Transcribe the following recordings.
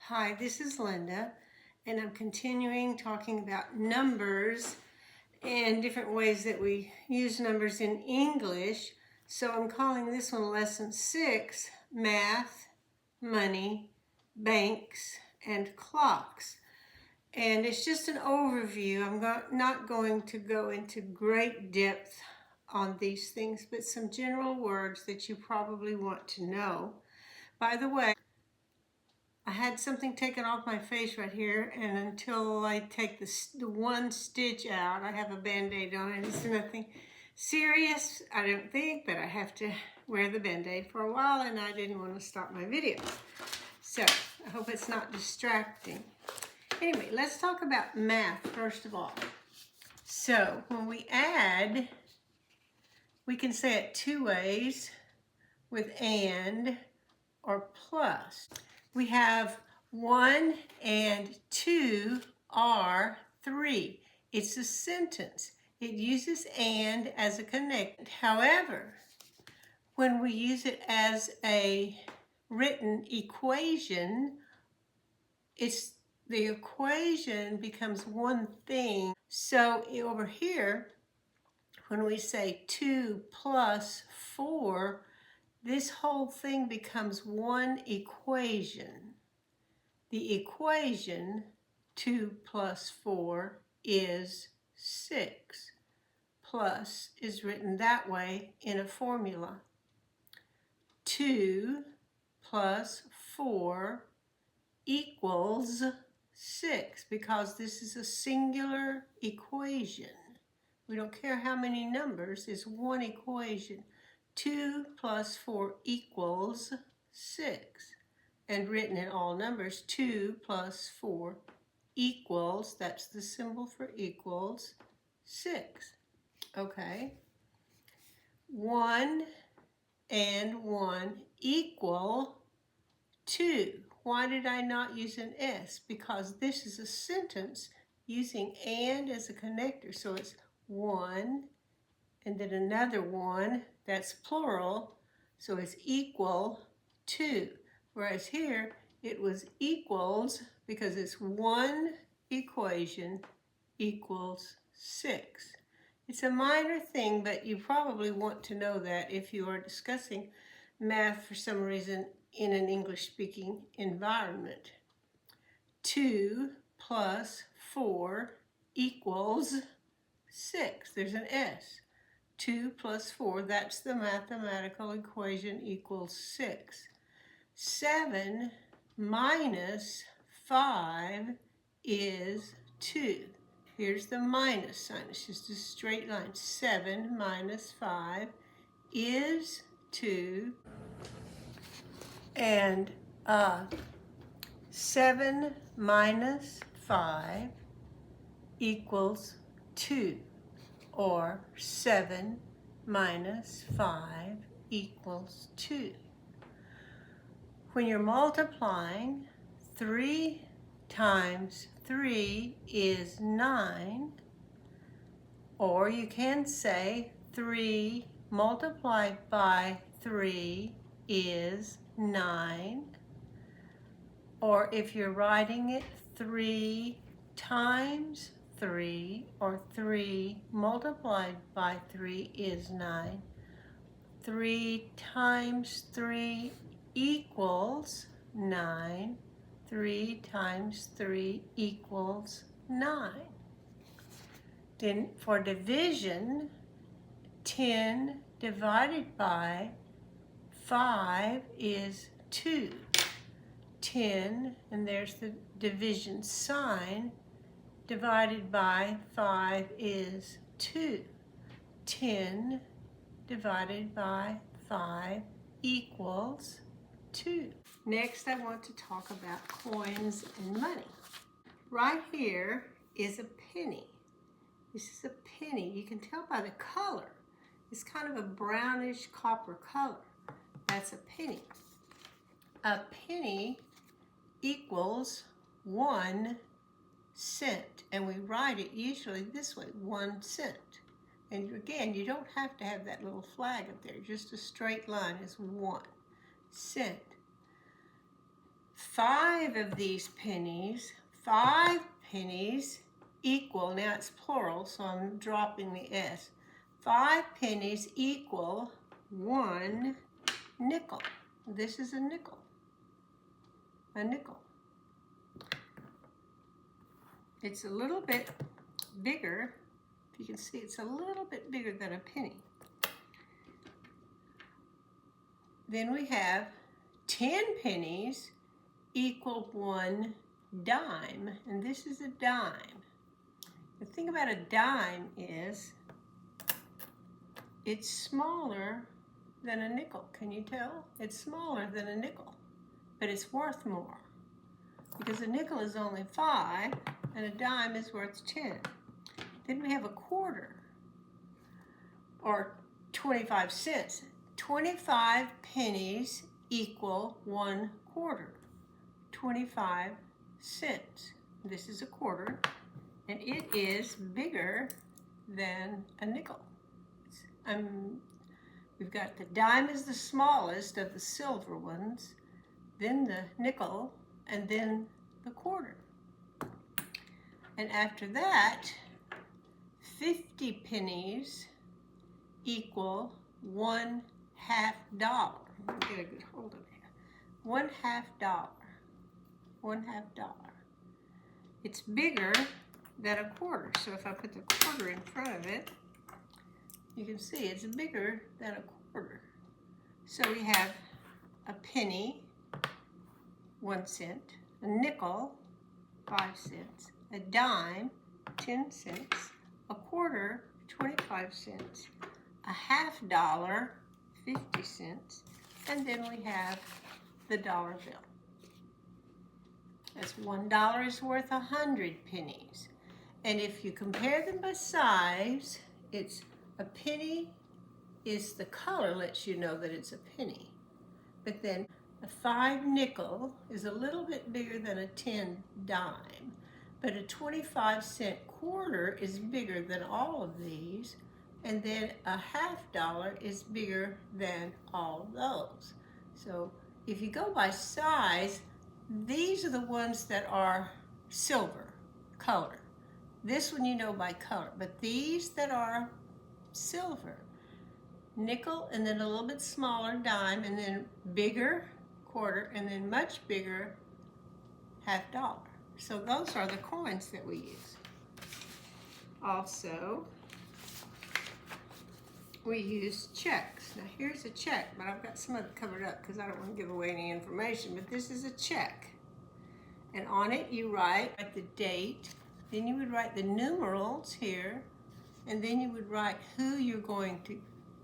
Hi, this is Linda, and I'm continuing talking about numbers and different ways that we use numbers in English. So I'm calling this one Lesson 6, Math, Money, Banks, and Clocks. And it's just an overview. I'm not going to go into great depth on these things, but some general words that you probably want to know. By the way, I had something taken off my face right here, and until I take the one stitch out, I have a Band-Aid on it. It's nothing serious, I don't think, but I have to wear the Band-Aid for a while, and I didn't want to stop my video. So, I hope it's not distracting. Anyway, let's talk about math first of all. So, when we add, we can say it two ways, with and or plus. We have 1 and 2 are 3. It's a sentence. It uses and as a connector. However, when we use it as a written equation, the equation becomes one thing. So over here, when we say 2 plus 4, this whole thing becomes one equation. The equation 2 plus 4 is 6. Plus is written that way in a formula. 2 plus 4 equals 6 because this is a singular equation. We don't care how many numbers, it's one equation. 2 plus 4 equals 6. And written in all numbers, 2 plus 4 equals, that's the symbol for equals, 6. Okay. 1 and 1 equal 2. Why did I not use an S? Because this is a sentence using and as a connector. So it's 1 and then another 1, that's plural, so it's equal 2. Whereas here, it was equals because it's one equation equals 6. It's a minor thing, but you probably want to know that if you are discussing math for some reason in an English-speaking environment. 2 plus 4 equals 6. There's an S. 2 plus 4, that's the mathematical equation, equals 6. 7 minus 5 is 2. Here's the minus sign. It's just a straight line. 7 minus 5 is 2. And 7 minus 5 equals 2. Or 7 minus 5 equals 2. When you're multiplying, 3 times 3 is 9, or you can say 3 multiplied by 3 is 9, or if you're writing it 3 times 3, or 3 multiplied by 3 is 9. 3 times 3 equals 9. 3 times 3 equals 9. Then for division, 10 divided by 5 is 2. 10, and there's the division sign, divided by 5 is 2. 10 divided by 5 equals 2. Next, I want to talk about coins and money. Right here is a penny. This is a penny. You can tell by the color. It's kind of a brownish copper color. That's a penny. A penny equals 1 cent, and we write it usually this way, 1 cent. And again, you don't have to have that little flag up there, just a straight line is 1 cent. 5 of these pennies, 5 pennies equal, now it's plural, so I'm dropping the S. 5 pennies equal 1 nickel. This is a nickel. A nickel. It's a little bit bigger. If you can see, it's a little bit bigger than a penny. Then we have 10 pennies equal 1 dime, and this is a dime. The thing about a dime is it's smaller than a nickel. Can you tell? It's smaller than a nickel, but it's worth more because a nickel is only 5 and a dime is worth 10. Then we have a quarter, or 25 cents. 25 pennies equal 1 quarter. 25 cents. This is a quarter, and it is bigger than a nickel. We've got the dime is the smallest of the silver ones, then the nickel, and then the quarter. And after that, 50 pennies equal 1/2 dollar. Let me get a good hold of it. 1/2 dollar. 1/2 dollar. It's bigger than a quarter. So if I put the quarter in front of it, you can see it's bigger than a quarter. So we have a penny, 1 cent, a nickel, 5 cents, a dime, 10 cents, a quarter, 25 cents, a $1/2 dollar, 50 cents, and then we have the dollar bill. That's $1 is worth 100 pennies. And if you compare them by size, it's a penny is the color lets you know that it's a penny. But then a 5 nickel is a little bit bigger than a 10 dime. But a 25 cent quarter is bigger than all of these. And then a $1/2 dollar is bigger than all of those. So if you go by size, these are the ones that are silver color. This one you know by color, but these that are silver, nickel, and then a little bit smaller dime, and then bigger quarter, and then much bigger $1/2 dollar. So those are the coins that we use. Also, we use checks. Now here's a check, but I've got some of it covered up because I don't want to give away any information, but this is a check. And on it you write the date, then you would write the numerals here, and then you would write who you're going to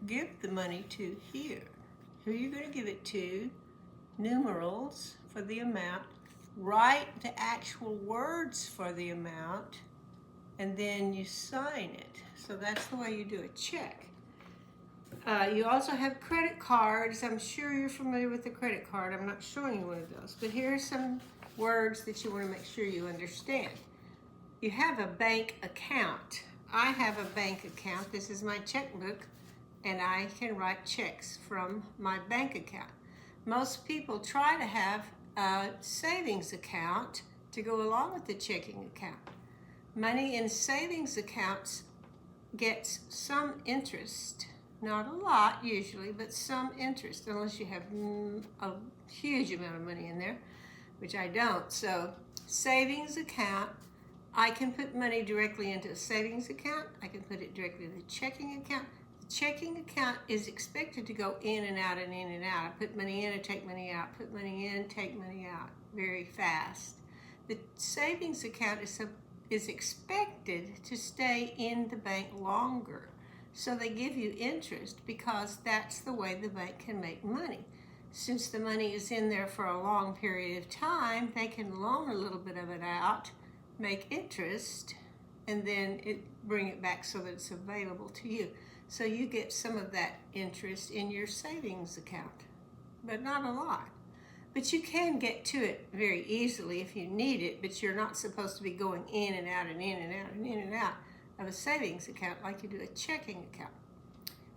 give the money to here. Who you're going to give it to, numerals for the amount, write the actual words for the amount, and then you sign it. So that's the way you do a check. You also have credit cards. I'm sure you're familiar with the credit card. I'm not showing you one of those, but here are some words that you want to make sure you understand. You have a bank account. I have a bank account. This is my checkbook, and I can write checks from my bank account. Most people try to have a savings account to go along with the checking account. Money in savings accounts gets some interest. Not a lot usually, but some interest, unless you have a huge amount of money in there, which I don't. So savings account, I can put money directly into a savings account. I can put it directly to the checking account. The checking account is expected to go in and out and in and out. I put money in and take money out, put money in, take money out very fast. The savings account is expected to stay in the bank longer. So they give you interest because that's the way the bank can make money. Since the money is in there for a long period of time, they can loan a little bit of it out, make interest, and then bring it back so that it's available to you. So you get some of that interest in your savings account, but not a lot. But you can get to it very easily if you need it, but you're not supposed to be going in and out and in and out and in and out of a savings account like you do a checking account.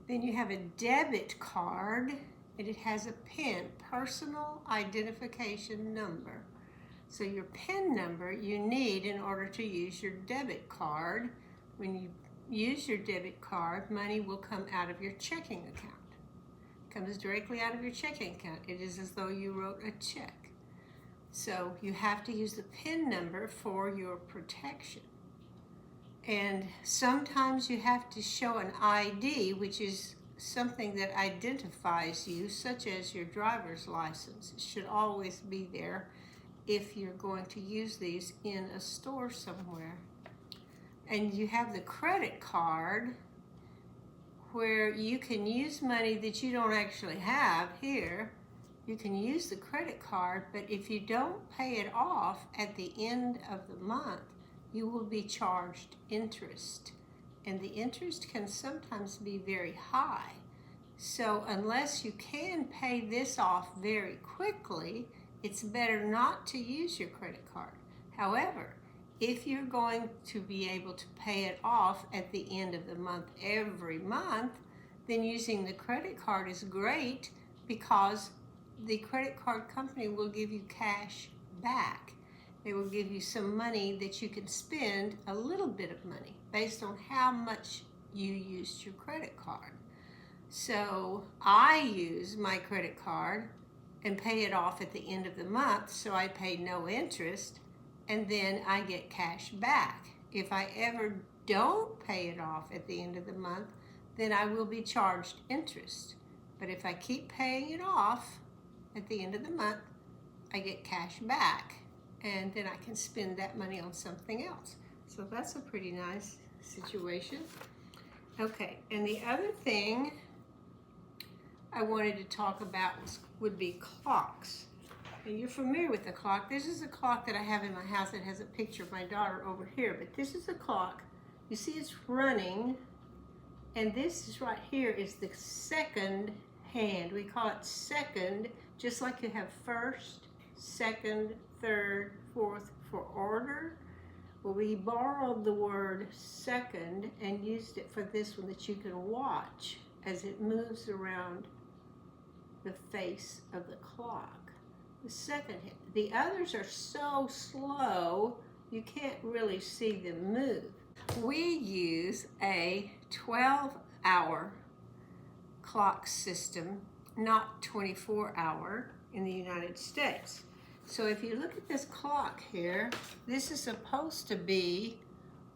Then you have a debit card. and it has a PIN, personal identification number. So your PIN number you need in order to use your debit card. When you use your debit card, money will come out of your checking account. It comes directly out of your checking account. It is as though you wrote a check. So you have to use the PIN number for your protection. And sometimes you have to show an ID, which is something that identifies you, such as your driver's license. It should always be there if you're going to use these in a store somewhere. And you have the credit card, where you can use money that you don't actually have here. You can use the credit card, but if you don't pay it off at the end of the month, you will be charged interest. And the interest can sometimes be very high. So unless you can pay this off very quickly, it's better not to use your credit card. However, if you're going to be able to pay it off at the end of the month every month, then using the credit card is great, because the credit card company will give you cash back. They will give you some money that you can spend, a little bit of money, based on how much you used your credit card. So I use my credit card and pay it off at the end of the month, so I pay no interest, and then I get cash back. If I ever don't pay it off at the end of the month, then I will be charged interest. But if I keep paying it off at the end of the month, I get cash back, and then I can spend that money on something else. So that's a pretty nice situation. Okay, and the other thing I wanted to talk about would be clocks. And you're familiar with the clock. This is a clock that I have in my house that has a picture of my daughter over here, but this is a clock. You see it's running, and this is right here is the second hand. We call it second, just like you have first, second, third, fourth for order. Well, we borrowed the word second and used it for this one, that you can watch as it moves around the face of the clock. The second hand. The others are so slow, you can't really see them move. We use a 12-hour clock system, not 24-hour in the United States. So if you look at this clock here, this is supposed to be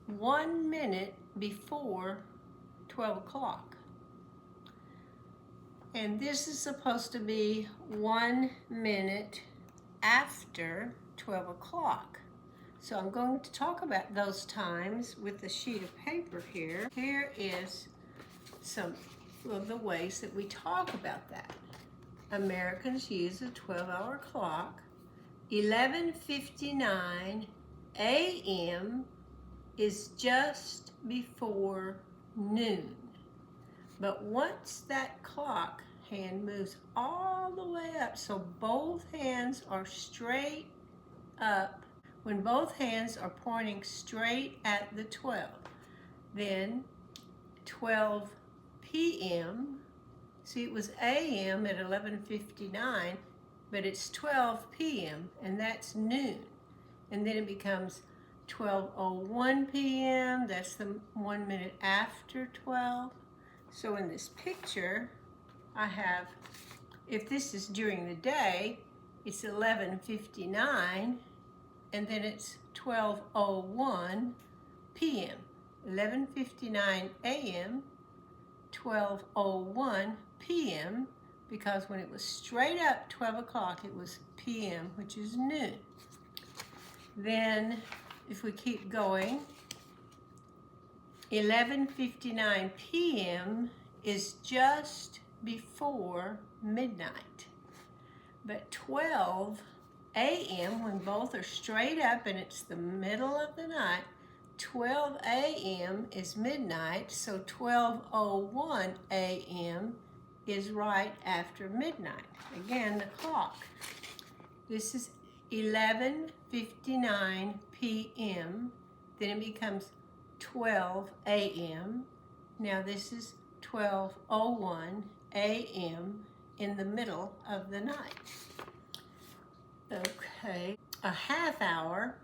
1 minute before 12 o'clock. And this is supposed to be 1 minute after 12 o'clock. So I'm going to talk about those times with a sheet of paper here. Here is some of the ways that we talk about that. Americans use a 12-hour clock. 11:59 a.m. is just before noon. But once that clock hand moves all the way up, so both hands are straight up, when both hands are pointing straight at the 12, then 12 p.m., see it was a.m. at 11:59, but it's 12 p.m. and that's noon. And then it becomes 12:01 p.m., that's the 1 minute after 12. So in this picture, I have, if this is during the day, it's 11:59, and then it's 12:01 p.m. 11:59 a.m., 12:01 p.m., because when it was straight up 12 o'clock, it was p.m., which is noon. Then, if we keep going, 11:59 p.m. is just before midnight. But 12 a.m., when both are straight up and it's the middle of the night, 12 a.m. is midnight, so 12:01 a.m. is right after midnight. Again, the clock. This is 11:59 p.m., then it becomes 12 a.m. Now this is 12:01 a.m., in the middle of the night. Okay, a half hour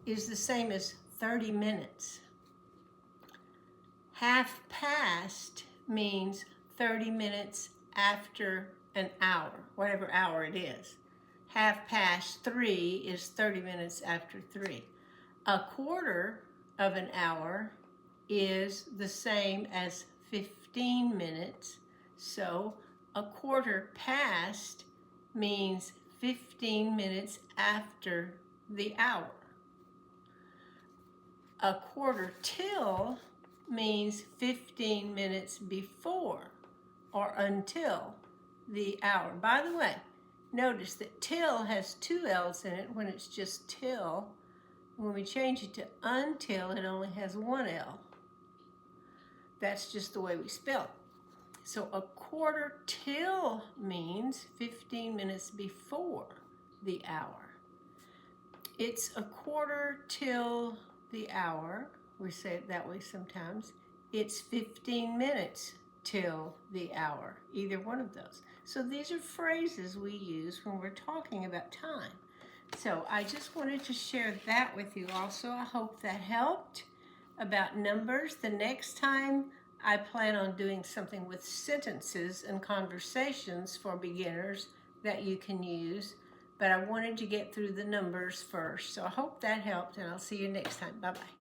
is the same as 30 minutes. Half past means 30 minutes after an hour, whatever hour it is. Half past 3 is 30 minutes after 3. A quarter of an hour is the same as 15 minutes. So a quarter past means 15 minutes after the hour. A quarter till means 15 minutes before or until the hour. By the way, notice that till has 2 L's in it when it's just till. When we change it to until, it only has 1 L. That's just the way we spell it. So a quarter till means 15 minutes before the hour. It's a quarter till the hour. We say it that way sometimes. It's 15 minutes till the hour, either one of those. So these are phrases we use when we're talking about time. So I just wanted to share that with you also. I hope that helped about numbers. The next time I plan on doing something with sentences and conversations for beginners that you can use, but I wanted to get through the numbers first. So I hope that helped, and I'll see you next time. Bye-bye.